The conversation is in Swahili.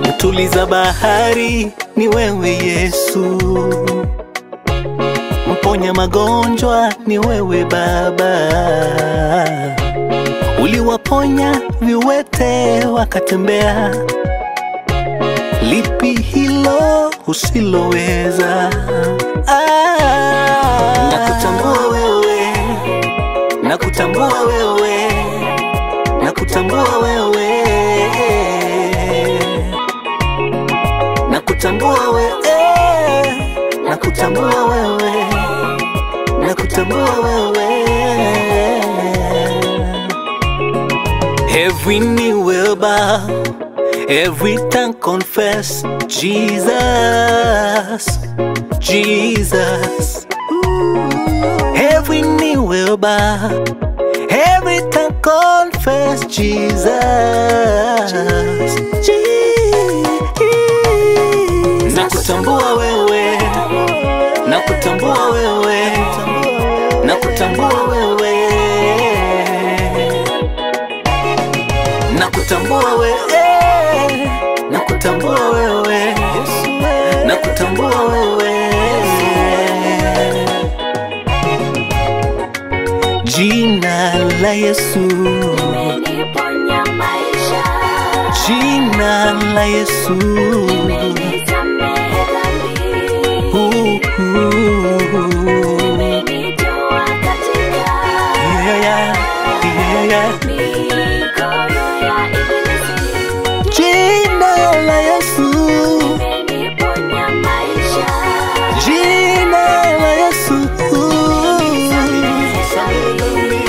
Mtuliza bahari ni wewe Yesu, mponya magonjwa ni wewe Baba. Uliwaponya viwete wakatembea, lipi hilo usiloweza? Nakutambua wewe, nakutambua wewe, nakutambua wewe, nakutambua wewe, nakutambua wewe, nakutambua wewe. Every knee will bow, every tongue confess Jesus, Jesus. Every knee will bow, every tongue confess Jesus, Jesus. Nakutambua wewe, nakutambua wewe, nakutambua wewe, nakutambua wewe, nakutambua wewe, nakutambua wewe. Jina la Yesu limeniponya maisha, jina la Yesu limenisamehe dhambi, limenitoa katika mikono ya ibilisi. Jina la Yesu Limeniponya maisha, jina la Yesu limenisamehe dhambi.